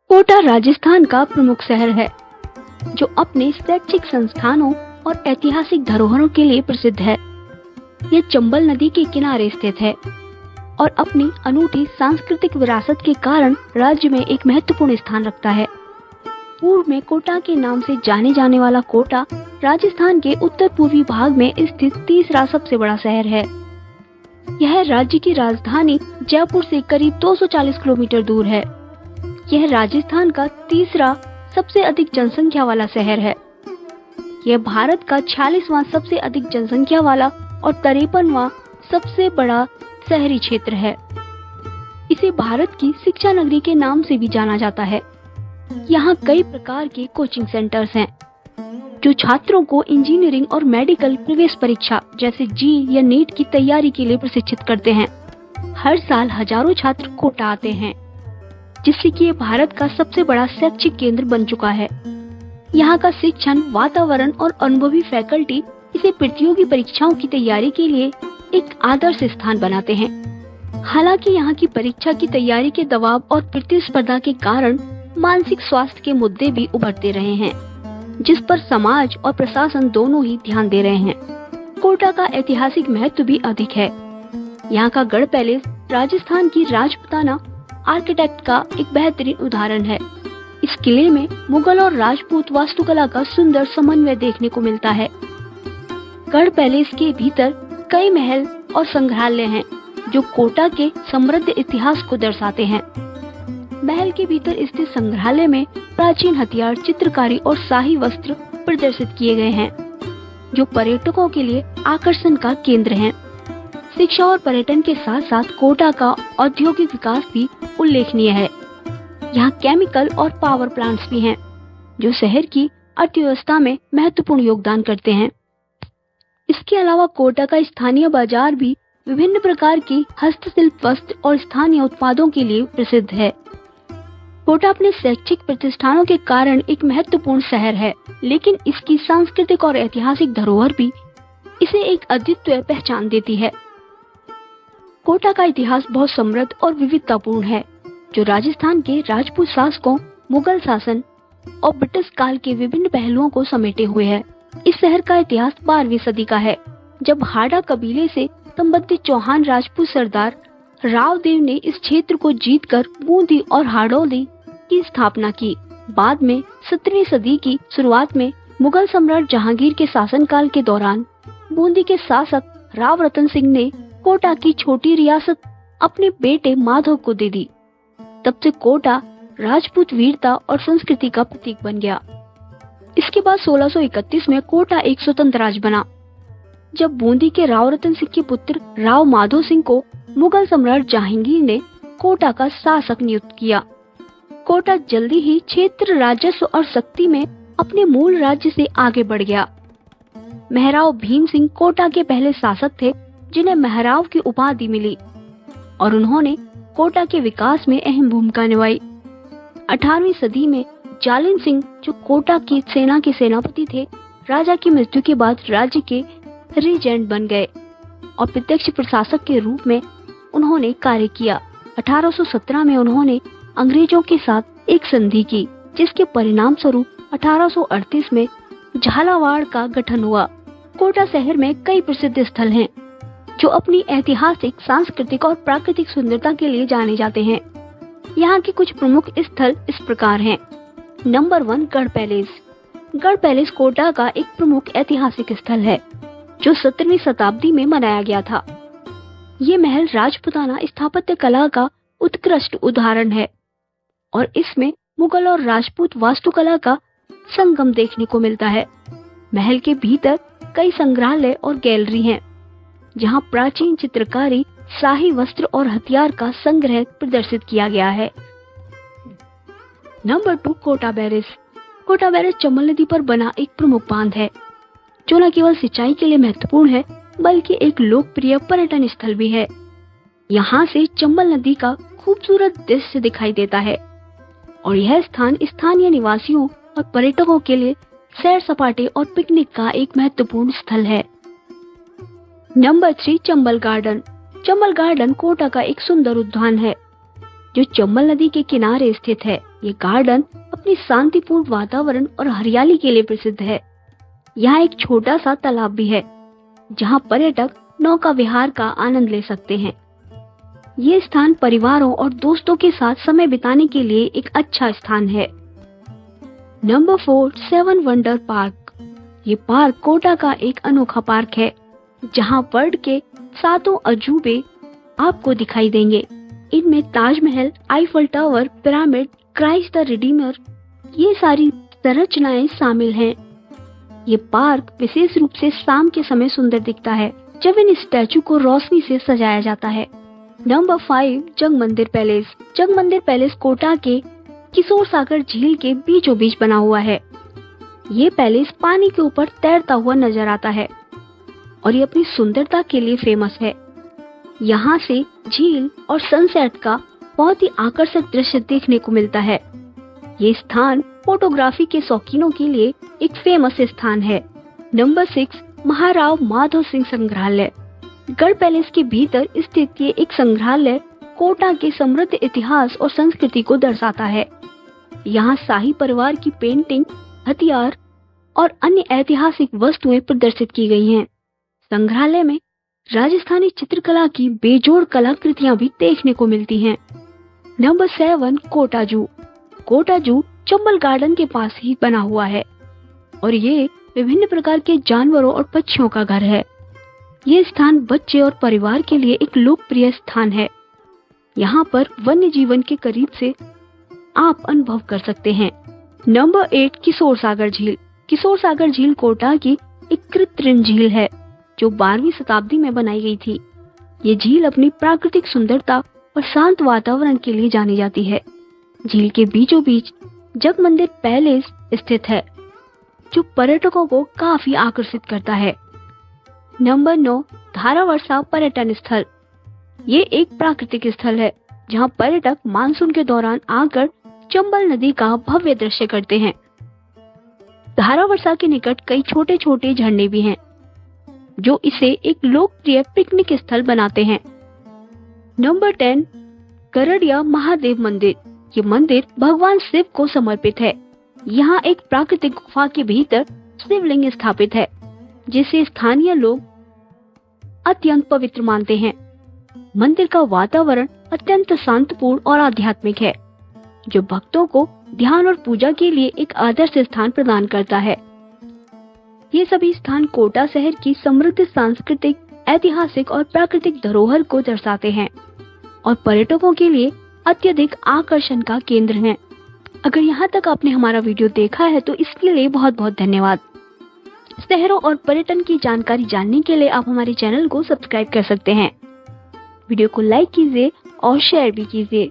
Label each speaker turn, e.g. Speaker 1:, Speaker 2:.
Speaker 1: कोटा राजस्थान का प्रमुख शहर है जो अपने शैक्षिक संस्थानों और ऐतिहासिक धरोहरों के लिए प्रसिद्ध है। यह चंबल नदी के किनारे स्थित है और अपनी अनूठी सांस्कृतिक विरासत के कारण राज्य में एक महत्वपूर्ण स्थान रखता है। पूर्व में कोटा के नाम से जाने जाने वाला कोटा राजस्थान के उत्तर पूर्वी भाग में स्थित तीसरा सबसे बड़ा शहर है। यह राज्य की राजधानी जयपुर से करीब 240 किलोमीटर दूर है। यह राजस्थान का तीसरा सबसे अधिक जनसंख्या वाला शहर है। यह भारत का 46वां सबसे अधिक जनसंख्या वाला और 53वां सबसे बड़ा शहरी क्षेत्र है। इसे भारत की शिक्षा नगरी के नाम से भी जाना जाता है। यहाँ कई प्रकार के कोचिंग सेंटर्स हैं जो छात्रों को इंजीनियरिंग और मेडिकल प्रवेश परीक्षा जैसे जी या नीट की तैयारी के लिए प्रशिक्षित करते हैं। हर साल हजारों छात्र कोटा आते हैं, जिससे कि ये भारत का सबसे बड़ा शैक्षिक केंद्र बन चुका है। यहाँ का शिक्षण, वातावरण और अनुभवी फैकल्टी इसे प्रतियोगी परीक्षाओं की तैयारी के लिए एक आदर्श स्थान बनाते हैं। हालांकि यहाँ की परीक्षा की तैयारी के दबाव और प्रतिस्पर्धा के कारण मानसिक स्वास्थ्य के मुद्दे भी उभरते रहे हैं, जिस पर समाज और प्रशासन दोनों ही ध्यान दे रहे हैं। कोटा का ऐतिहासिक महत्व भी अधिक है। यहाँ का गढ़ पैलेस राजस्थान की राजपूताना आर्किटेक्ट का एक बेहतरीन उदाहरण है। इस किले में मुगल और राजपूत वास्तुकला का सुंदर समन्वय देखने को मिलता है। गढ़ पैलेस के भीतर कई महल और संग्रहालय हैं जो कोटा के समृद्ध इतिहास को दर्शाते हैं। महल के भीतर स्थित संग्रहालय में प्राचीन हथियार, चित्रकारी और शाही वस्त्र प्रदर्शित किए गए हैं जो पर्यटकों के लिए आकर्षण का केंद्र हैं। शिक्षा और पर्यटन के साथ साथ कोटा का औद्योगिक विकास भी उल्लेखनीय है। यहाँ केमिकल और पावर प्लांट्स भी हैं जो शहर की अर्थव्यवस्था में महत्वपूर्ण योगदान करते हैं। इसके अलावा कोटा का स्थानीय बाजार भी विभिन्न प्रकार की हस्तशिल्प वस्त्र और स्थानीय उत्पादों के लिए प्रसिद्ध है। कोटा अपने शैक्षिक प्रतिष्ठानों के कारण एक महत्वपूर्ण शहर है, लेकिन इसकी सांस्कृतिक और ऐतिहासिक धरोहर भी इसे एक अद्वितीय पहचान देती है। कोटा का इतिहास बहुत समृद्ध और विविधतापूर्ण है, जो राजस्थान के राजपूत शासकों, मुगल शासन और ब्रिटिश काल के विभिन्न पहलुओं को समेटे हुए है। इस शहर का इतिहास 12वीं सदी का है, जब हाड़ा कबीले से संबंधित चौहान राजपूत सरदार रावदेव ने इस क्षेत्र को जीतकर बूंदी और हाड़ौली की स्थापना की। बाद में 17वीं सदी की शुरुआत में मुगल सम्राट जहांगीर के शासनकाल के दौरान बूंदी के शासक राव रतन सिंह ने कोटा की छोटी रियासत अपने बेटे माधव को दे दी। तब से कोटा राजपूत वीरता और संस्कृति का प्रतीक बन गया। इसके बाद 1631 में कोटा एक स्वतंत्र राज्य बना, जब बूंदी के राव रतन सिंह के पुत्र राव माधो सिंह को मुगल सम्राट जहांगीर ने कोटा का शासक नियुक्त किया। कोटा जल्दी ही क्षेत्र, राजस्व और शक्ति में अपने मूल राज्य से आगे बढ़ गया। महराव भीम सिंह कोटा के पहले शासक थे जिन्हें महराव की उपाधि मिली और उन्होंने कोटा के विकास में अहम भूमिका निभाई। 18वीं सदी में जालिन सिंह, जो कोटा की सेना के सेनापति थे, राजा की मृत्यु के बाद राज्य के रीजेंट बन गए और प्रत्यक्ष प्रशासक के रूप में उन्होंने कार्य किया। 1817 में उन्होंने अंग्रेजों के साथ एक संधि की, जिसके परिणाम स्वरूप 1838 में झालावाड़ का गठन हुआ। कोटा शहर में कई प्रसिद्ध स्थल हैं जो अपनी ऐतिहासिक, सांस्कृतिक और प्राकृतिक सुंदरता के लिए जाने जाते हैं। यहाँ के कुछ प्रमुख स्थल इस प्रकार हैं। नंबर 1, गढ़ पैलेस। गढ़ पैलेस कोटा का एक प्रमुख ऐतिहासिक स्थल है जो 17वीं शताब्दी में बनाया गया था। ये महल राजपूताना स्थापत्य कला का उत्कृष्ट उदाहरण है और इसमें मुगल और राजपूत वास्तुकला का संगम देखने को मिलता है। महल के भीतर कई संग्रहालय और गैलरी हैं, जहां प्राचीन चित्रकारी, शाही वस्त्र और हथियार का संग्रह प्रदर्शित किया गया है। Number 2, Kota barrage. Kota barrage Chambal नदी पर बना एक प्रमुख बांध है जो न केवल सिंचाई के लिए महत्वपूर्ण है बल्कि एक लोकप्रिय पर्यटन स्थल भी है। यहाँ से चंबल नदी का खूबसूरत दृश्य दिखाई देता है और यह स्थान स्थानीय निवासियों और पर्यटकों के लिए सैर सपाटे और पिकनिक का एक महत्वपूर्ण स्थल है। Number 3, Chambal garden. Chambal garden Kota का एक सुंदर उद्यान है जो चंबल नदी के किनारे स्थित है। ये गार्डन अपनी शांतिपूर्ण वातावरण और हरियाली के लिए प्रसिद्ध है। यहाँ एक छोटा सा तालाब भी है जहाँ पर्यटक नौका विहार का आनंद ले सकते हैं। ये स्थान परिवारों और दोस्तों के साथ समय बिताने के लिए एक अच्छा स्थान है। Number 4, seven wonder park. ये पार्क कोटा का एक अनोखा पार्क है जहाँ वर्ल्ड के 7 अजूबे आपको दिखाई देंगे। इनमें Taj Mahal, Eiffel tower, pyramid, Christ the Redeemer, ये सारी संरचनाएं शामिल हैं। ये पार्क विशेष रूप से शाम के समय सुंदर दिखता है जब इन स्टैचू को रोशनी से सजाया जाता है। Number 5, Jagmandir palace. Jagmandir palace Kota के किशोर सागर झील के बीचों बीच बना हुआ है। ये पैलेस पानी के ऊपर तैरता हुआ नजर आता है और ये अपनी सुंदरता के लिए फेमस है। यहाँ से झील और सनसेट का बहुत ही आकर्षक दृश्य देखने को मिलता है। ये स्थान फोटोग्राफी के शौकीनों के लिए एक फेमस स्थान है। नंबर 6, महाराव माधव सिंह संग्रहालय। गढ़ पैलेस के भीतर स्थित ये एक संग्रहालय कोटा के समृद्ध इतिहास और संस्कृति को दर्शाता है। यहाँ शाही परिवार की पेंटिंग, हथियार और अन्य ऐतिहासिक वस्तुएं प्रदर्शित की गई हैं। संग्रहालय में राजस्थानी चित्रकला की बेजोड़ कलाकृतियां भी देखने को मिलती हैं। नंबर 7, कोटा जू। कोटा जू चंबल गार्डन के पास ही बना हुआ है और ये विभिन्न प्रकार के जानवरों और पक्षियों का घर है। ये स्थान बच्चे और परिवार के लिए एक लोकप्रिय स्थान है। यहाँ पर वन्य जीवन के करीब से आप अनुभव कर सकते हैं। नंबर 8, किशोर सागर झील। किशोर सागर झील कोटा की एक कृत्रिम झील है जो 12वीं शताब्दी में बनाई गई थी। ये झील अपनी प्राकृतिक सुंदरता और शांत वातावरण के लिए जानी जाती है। झील के बीचों बीच जगमंदिर पैलेस स्थित है जो पर्यटकों को काफी आकर्षित करता है। नंबर 9, धारावर्षा पर्यटन स्थल। ये एक प्राकृतिक स्थल है जहाँ पर्यटक मानसून के दौरान आकर चंबल नदी का भव्य दृश्य करते हैं। धारावर्षा के निकट कई छोटे छोटे झरने भी हैं जो इसे एक लोकप्रिय पिकनिक स्थल बनाते हैं। नंबर 10, करड़िया महादेव मंदिर। ये मंदिर भगवान शिव को समर्पित है। यहाँ एक प्राकृतिक गुफा के भीतर शिवलिंग स्थापित है जिसे स्थानीय लोग अत्यंत पवित्र मानते हैं। मंदिर का वातावरण अत्यंत शांतपूर्ण और आध्यात्मिक है जो भक्तों को ध्यान और पूजा के लिए एक आदर्श स्थान प्रदान करता है। ये सभी स्थान कोटा शहर की समृद्ध सांस्कृतिक, ऐतिहासिक और प्राकृतिक धरोहर को दर्शाते हैं और पर्यटकों के लिए अत्यधिक आकर्षण का केंद्र हैं। अगर यहाँ तक आपने हमारा वीडियो देखा है तो इसके लिए बहुत बहुत धन्यवाद। शहरों और पर्यटन की जानकारी जानने के लिए आप हमारे चैनल को सब्सक्राइब कर सकते हैं। वीडियो को लाइक कीजिए और शेयर भी कीजिए।